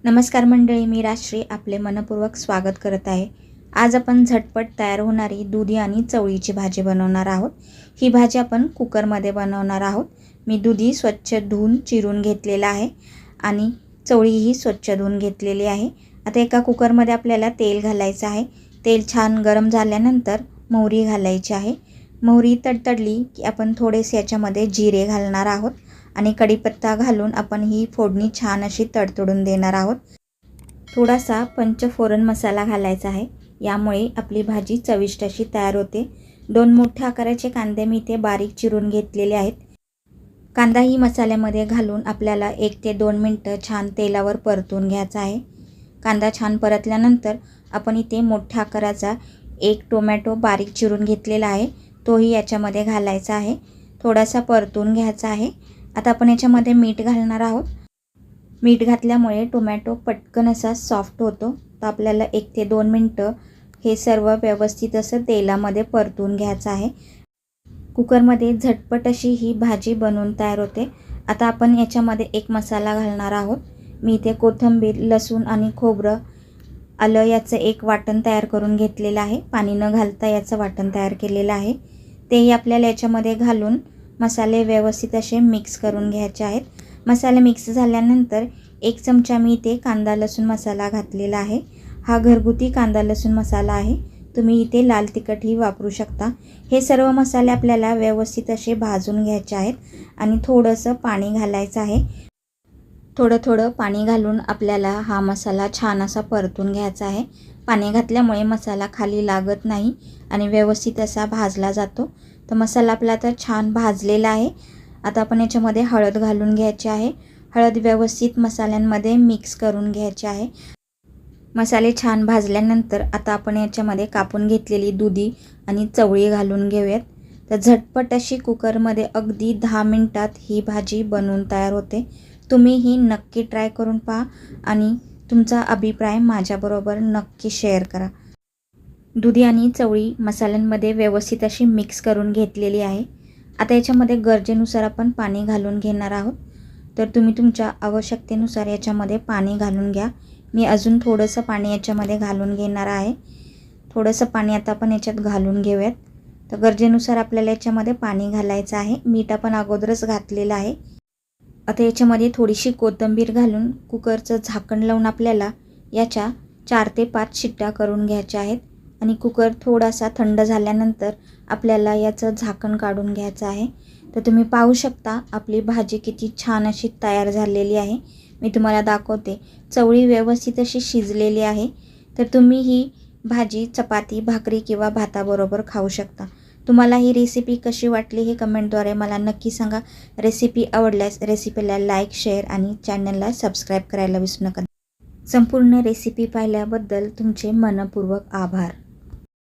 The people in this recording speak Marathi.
नमस्कार मंडळी, मी राजश्री आपले मनपूर्वक स्वागत करत आहे। आज आपण झटपट तयार होणारी दुधी आणि चवळीची भाजी बनवणार आहोत। ही भाजी आपण कुकरमध्ये बनवणार आहोत। मी दुधी स्वच्छ धुवून चिरून घेतलेला आहे आणि चवळीही स्वच्छ धुवून घेतलेली आहे। आता एका कुकरमध्ये आपल्याला तेल घालायचं आहे। तेल छान गरम झाल्यानंतर मोहरी घालायची आहे। मोहरी तडतडली की आपण थोडेसे याच्यामध्ये जिरे घालणार आहोत आणि कढीपत्ता घालून आपण ही फोडणी छान अशी तडतडून देणार आहोत। थोडासा पंचफोरन मसाला घालायचा आहे, यामुळे आपली भाजी चविष्ट अशी तयार होते। 2 मोठ्या आकाराचे कांदे मी इथे बारीक चिरून घेतलेले आहेत। कांदा ही मसाल्यामध्ये घालून आपल्याला 1 ते 2 मिनिटं छान तेलावर परतून घ्यायचा आहे। कांदा छान परतल्यानंतर आपण इथे मोठ्या आकाराचा 1 टोमॅटो बारीक चिरून घेतलेला आहे, तोही याच्यामध्ये घालायचा आहे। थोडासा परतून घ्यायचा आहे। आता आपण याच्यामध्ये मीठ घालणार आहोत। मीठ घातल्यामुळे टोमॅटो पटकन असा सॉफ्ट होतो। तर आपल्याला 1 ते 2 मिनिटं हे सर्व व्यवस्थित असं तेलामध्ये परतून घ्यायचं आहे। कुकरमध्ये झटपट अशी ही भाजी बनवून तयार होते। आता आपण याच्यामध्ये एक मसाला घालणार आहोत। मी इथे कोथिंबीर, लसूण आणि खोबरं, आलं याचं एक वाटण तयार करून घेतलेलं आहे। पाणी न घालता याचं वाटण तयार केलेलं आहे। तेही आपल्याला याच्यामध्ये घालून मसाले व्यवस्थित असे मिक्स करून घ्यायचे आहेत। मसाले मिक्स झाल्यानंतर 1 चमचा मी इथे कांदा लसूण मसाला घातलेला आहे। हा घरगुती कांदा लसूण मसाला आहे। तुम्ही इथे लाल तिखटही वापरू शकता। हे सर्व मसाले आपल्याला व्यवस्थित असे भाजून घ्यायचे आहेत आणि थोडंसं पाणी घालायचं आहे। थोडं पाणी घालून आपल्याला हा मसाला छान असा परतून घ्यायचा आहे। पाणी घातल्यामुळे मसाला खाली लागत नाही आणि व्यवस्थित असा भाजला जातो। तर मसाला आपला आता छान भाजलेला आहे। आता आपण याच्यामध्ये हळद घालून घ्यायची आहे। हळद व्यवस्थित मसाल्यांमध्ये मिक्स करून घ्यायची आहे। मसाले छान भाजल्यानंतर आता आपण याच्यामध्ये कापून घेतलेली दुधी आणि चवळी घालून घेऊयात। तर झटपट अशी कुकरमध्ये अगदी 10 मिनिटात ही भाजी बनवून तयार होते। तुम्ही ही नक्की ट्राय करून पहा आणि तुमचा अभिप्राय माझ्याबरोबर नक्की शेअर करा। दुधी आणि चवळी मसाल्यांमध्ये व्यवस्थित अशी मिक्स करून घेतलेली आहे। आता याच्यामध्ये गरजेनुसार आपण पाणी घालून घेणार आहोत। तर तुम्ही तुमच्या आवश्यकतेनुसार याच्यामध्ये पाणी घालून घ्या। मी अजून थोडंसं पाणी याच्यामध्ये घालून घेणार आहे। थोडंसं पाणी आता आपण याच्यात घालून घेऊयात। तर गरजेनुसार आपल्याला याच्यामध्ये पाणी घालायचं आहे। मीठ आपण अगोदरच घातलेलं आहे। आता याच्यामध्ये थोडीशी कोथिंबीर घालून कुकरचं झाकण लावून आपल्याला याच्या 4 ते 5 शिट्ट्या करून घ्यायच्या आहेत आणि कुकर थोडासा थंड झाल्यानंतर आपल्याला याचं झाकण काढून घ्यायचं आहे। तर तुम्ही पाहू शकता आपली भाजी किती छान अशी तयार झालेली आहे। मी तुम्हाला दाखवते, चवळी व्यवस्थित अशी शिजलेली आहे। तर तुम्ही ही भाजी चपाती, भाकरी किंवा भाताबरोबर खाऊ शकता। तुम्हाला ही रेसिपी कशी वाटली हे कमेंटद्वारे मला नक्की सांगा। रेसिपी आवडल्यास रेसिपीला लाईक, शेअर आणि चॅनलला सबस्क्राईब करायला विसरू नका। संपूर्ण रेसिपी पाहिल्याबद्दल तुमचे मनपूर्वक आभार।